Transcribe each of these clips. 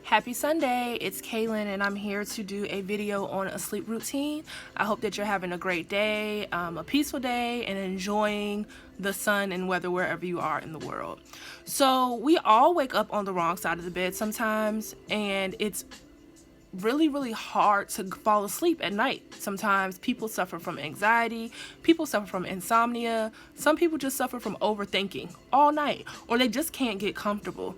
Happy Sunday, it's Kaylin and I'm here to do a video on a sleep routine. I hope that you're having a great day, a peaceful day, and enjoying the sun and weather wherever you are in the world. So we all wake up on the wrong side of the bed sometimes, and it's really hard to fall asleep at night. Sometimes people suffer from anxiety, people suffer from insomnia, some people just suffer from overthinking all night, or they just can't get comfortable.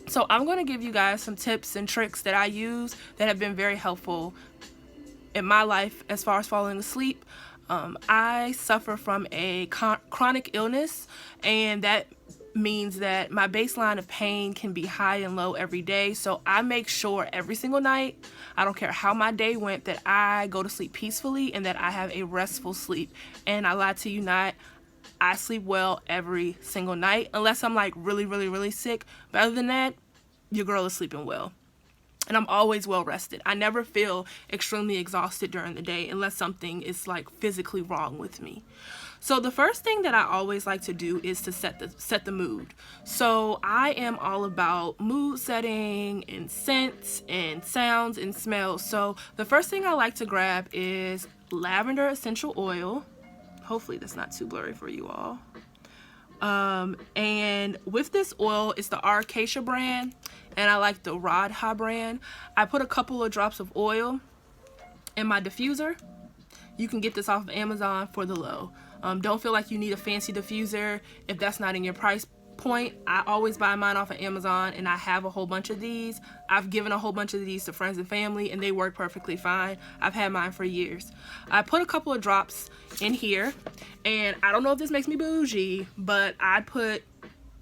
So I'm going to give you guys some tips and tricks that I use that have been very helpful in my life as far as falling asleep. I suffer from a chronic illness, and that means that my baseline of pain can be high and low every day. So I make sure every single night, I don't care how my day went, that I go to sleep peacefully and that I have a restful sleep. And I lie to you not, I sleep well every single night, unless I'm like really sick. But other than that, your girl is sleeping well. And I'm always well rested. I never feel extremely exhausted during the day unless something is like physically wrong with me. So the first thing that I always like to do is to set the mood. So I am all about mood setting and scents and sounds and smells. So the first thing I like to grab is lavender essential oil. Hopefully that's not too blurry for you all. And with this oil, it's the Acacia brand, and I like the Radha brand. I put a couple of drops of oil in my diffuser. You can get this off of Amazon for the low. Don't feel like you need a fancy diffuser if that's not in your price point. I always buy mine off of Amazon, and I have a whole bunch of these. I've given a whole bunch of these to friends and family, and they work perfectly fine. I've had mine for years. I put a couple of drops in here, and I don't know if this makes me bougie, but I put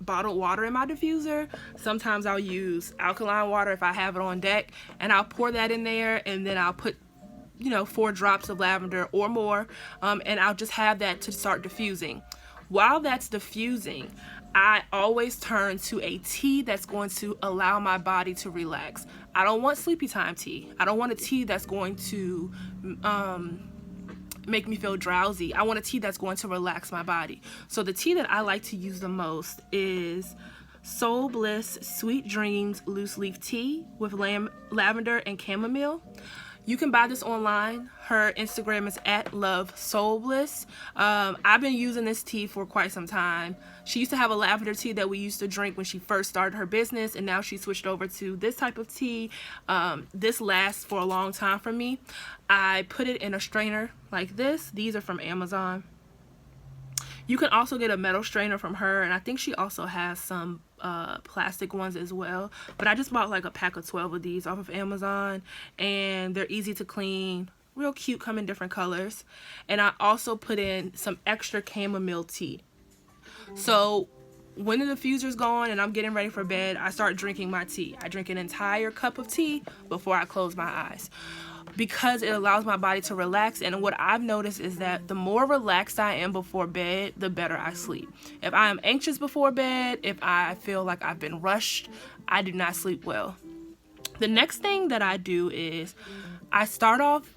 bottled water in my diffuser. Sometimes I'll use alkaline water if I have it on deck, and I'll pour that in there, and then I'll put 4 drops of lavender or more, and I'll just have that to start diffusing. While that's diffusing, I always turn to a tea that's going to allow my body to relax. I don't want sleepy time tea. I don't want a tea that's going to make me feel drowsy. I want a tea that's going to relax my body. So the tea that I like to use the most is Soul Bliss Sweet Dreams Loose Leaf Tea with lavender and chamomile. You can buy this online. Her Instagram is @LoveSoulBliss. I've been using this tea for quite some time. She used to have a lavender tea that we used to drink when she first started her business, and now she switched over to this type of tea. This lasts for a long time for me. I put it in a strainer like this. These are from Amazon. You can also get a metal strainer from her, and I think she also has some plastic ones as well. But I just bought like a pack of 12 of these off of Amazon, and they're easy to clean, real cute, come in different colors. And I also put in some extra chamomile tea. So when the diffuser's going and I'm getting ready for bed, I start drinking my tea. I drink an entire cup of tea before I close my eyes, because it allows my body to relax. And what I've noticed is that the more relaxed I am before bed, the better I sleep. If I am anxious before bed, if I feel like I've been rushed, I do not sleep well. The next thing that I do is I start off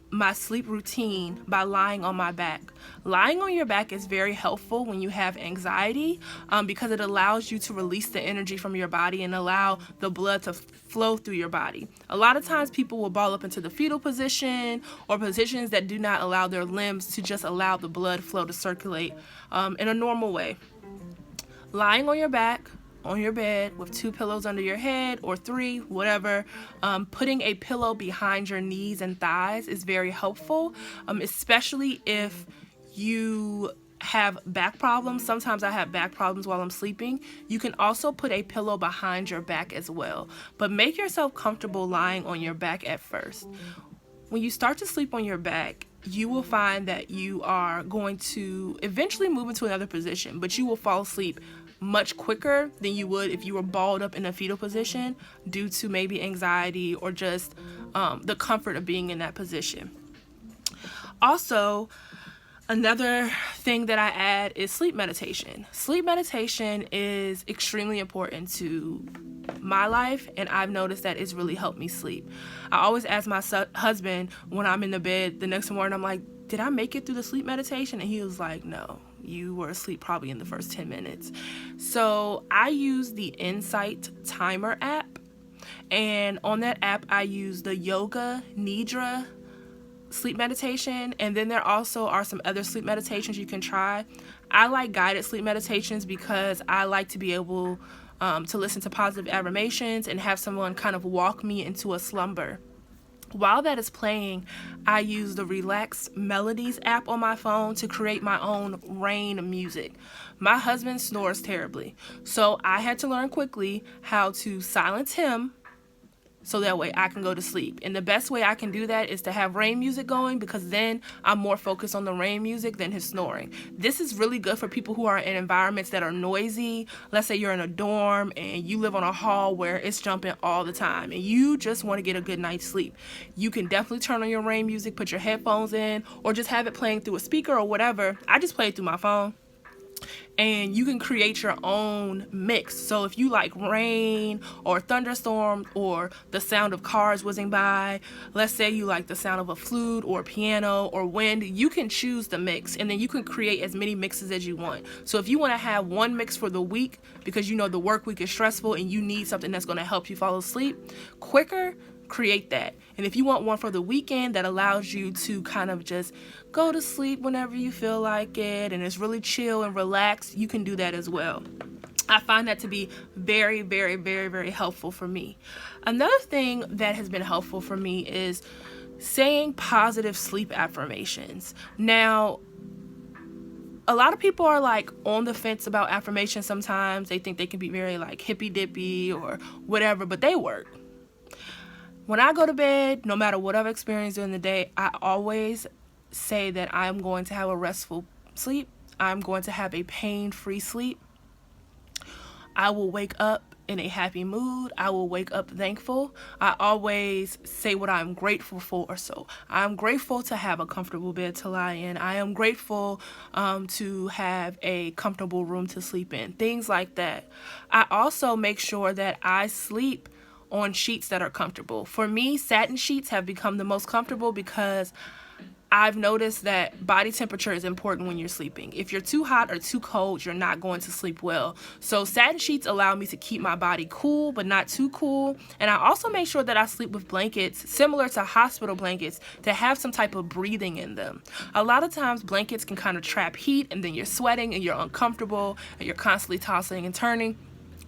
my sleep routine by lying on my back. Lying on your back is very helpful when you have anxiety, because it allows you to release the energy from your body and allow the blood to flow through your body. A lot of times people will ball up into the fetal position or positions that do not allow their limbs to just allow the blood flow to circulate in a normal way. Lying on your back, on your bed with 2 pillows under your head, or 3, whatever. Putting a pillow behind your knees and thighs is very helpful, especially if you have back problems. Sometimes I have back problems while I'm sleeping. You can also put a pillow behind your back as well, but make yourself comfortable lying on your back at first. When you start to sleep on your back, you will find that you are going to eventually move into another position, but you will fall asleep much quicker than you would if you were balled up in a fetal position due to maybe anxiety or just the comfort of being in that position. Also, another thing that I add is sleep meditation. Sleep meditation is extremely important to my life, and I've noticed that it's really helped me sleep. I always ask my husband when I'm in the bed the next morning, I'm like, did I make it through the sleep meditation? And he was like, no, you were asleep probably in the first 10 minutes. So I use the Insight Timer app. And on that app, I use the Yoga Nidra sleep meditation, and then there also are some other sleep meditations you can try. I like guided sleep meditations because I like to be able to listen to positive affirmations and have someone kind of walk me into a slumber. While that is playing, I use the Relax Melodies app on my phone to create my own rain music. My husband snores terribly, so I had to learn quickly how to silence him so that way I can go to sleep. And the best way I can do that is to have rain music going, because then I'm more focused on the rain music than his snoring. This is really good for people who are in environments that are noisy. Let's say you're in a dorm and you live on a hall where it's jumping all the time and you just want to get a good night's sleep. You can definitely turn on your rain music, put your headphones in, or just have it playing through a speaker or whatever. I just play it through my phone. And you can create your own mix. So if you like rain or thunderstorm or the sound of cars whizzing by, let's say you like the sound of a flute or piano or wind, you can choose the mix, and then you can create as many mixes as you want. So if you want to have one mix for the week because you know the work week is stressful and you need something that's going to help you fall asleep quicker, create that. And if you want one for the weekend that allows you to kind of just go to sleep whenever you feel like it and it's really chill and relaxed, you can do that as well. I find that to be very, very, very, very helpful for me. Another thing that has been helpful for me is saying positive sleep affirmations. Now, a lot of people are like on the fence about affirmations sometimes. They think they can be very like hippy dippy or whatever, but they work. When I go to bed, no matter what I've experienced during the day, I always say that I'm going to have a restful sleep. I'm going to have a pain-free sleep. I will wake up in a happy mood. I will wake up thankful. I always say what I'm grateful for. So I'm grateful to have a comfortable bed to lie in. I am grateful to have a comfortable room to sleep in. Things like that. I also make sure that I sleep on sheets that are comfortable. For me, satin sheets have become the most comfortable because I've noticed that body temperature is important when you're sleeping. If you're too hot or too cold, you're not going to sleep well. So satin sheets allow me to keep my body cool, but not too cool. And I also make sure that I sleep with blankets similar to hospital blankets to have some type of breathing in them. A lot of times blankets can kind of trap heat, and then you're sweating and you're uncomfortable and you're constantly tossing and turning.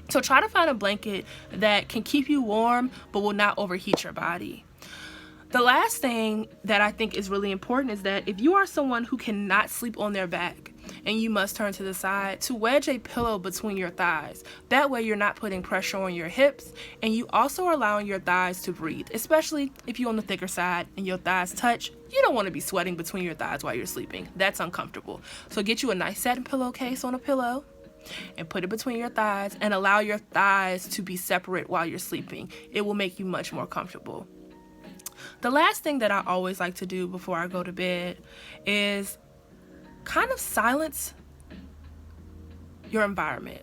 So try to find a blanket that can keep you warm but will not overheat your body. The last thing that I think is really important is that if you are someone who cannot sleep on their back and you must turn to the side, to wedge a pillow between your thighs. That way you're not putting pressure on your hips, and you also are allowing your thighs to breathe, especially if you're on the thicker side and your thighs touch. You don't want to be sweating between your thighs while you're sleeping. That's uncomfortable. So get you a nice satin pillowcase on a pillow and put it between your thighs and allow your thighs to be separate while you're sleeping. It will make you much more comfortable. The last thing that I always like to do before I go to bed is kind of silence your environment.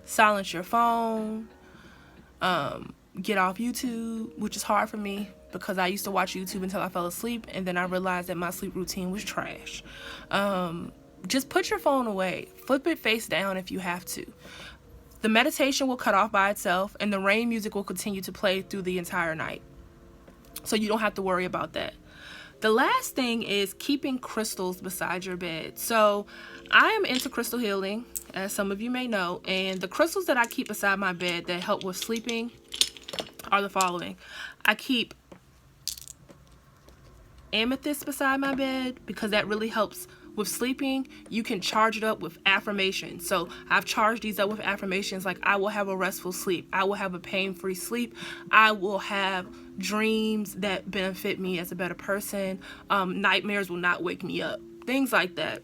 Silence your phone, get off YouTube, which is hard for me because I used to watch YouTube until I fell asleep, and then I realized that my sleep routine was trash. Just put your phone away. Flip it face down if you have to. The meditation will cut off by itself, and the rain music will continue to play through the entire night. So you don't have to worry about that. The last thing is keeping crystals beside your bed. So I am into crystal healing, as some of you may know, and the crystals that I keep beside my bed that help with sleeping are the following. I keep amethyst beside my bed because that really helps with sleeping. You can charge it up with affirmations. So I've charged these up with affirmations like, I will have a restful sleep. I will have a pain-free sleep. I will have dreams that benefit me as a better person. Nightmares will not wake me up. Things like that.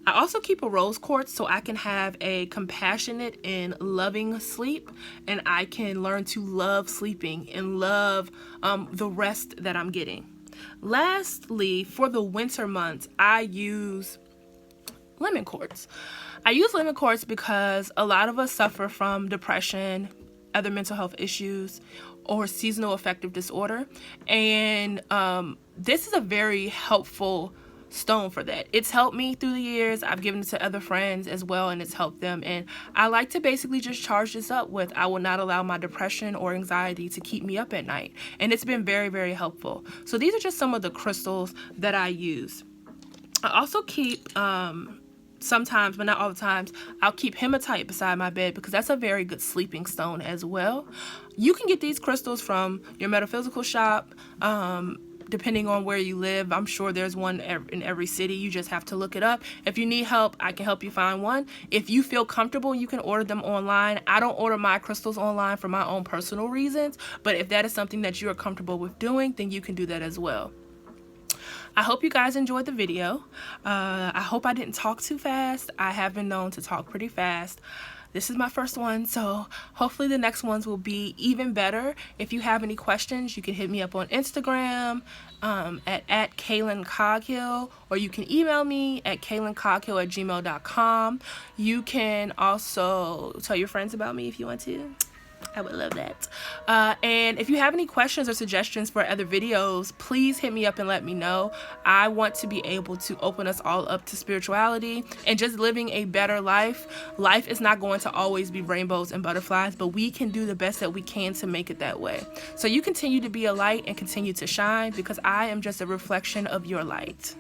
I also keep a rose quartz so I can have a compassionate and loving sleep, and I can learn to love sleeping and love the rest that I'm getting. Lastly, for the winter months, I use lemon quartz. I use lemon quartz because a lot of us suffer from depression, other mental health issues, or seasonal affective disorder. And this is a very helpful stone for that. It's helped me through the years. I've given it to other friends as well, and it's helped them. And I like to basically just charge this up with, I will not allow my depression or anxiety to keep me up at night. And it's been very, very helpful. So these are just some of the crystals that I use. I also keep, sometimes, but not all the times, I'll keep hematite beside my bed because that's a very good sleeping stone as well. You can get these crystals from your metaphysical shop, depending on where you live. I'm sure there's one in every city. You just have to look it up. If you need help, I can help you find one. If you feel comfortable, you can order them online. I don't order my crystals online for my own personal reasons, but if that is something that you are comfortable with doing, then you can do that as well. I hope you guys enjoyed the video. I hope I didn't talk too fast. I have been known to talk pretty fast. This is my first one, so hopefully the next ones will be even better. If you have any questions, you can hit me up on Instagram at Kaylin Coghill, or you can email me at kaylincoghill@gmail.com. You can also tell your friends about me if you want to. I would love that. And if you have any questions or suggestions for other videos, please hit me up and let me know. I want to be able to open us all up to spirituality and just living a better life. Life is not going to always be rainbows and butterflies, but we can do the best that we can to make it that way. So you continue to be a light and continue to shine, because I am just a reflection of your light.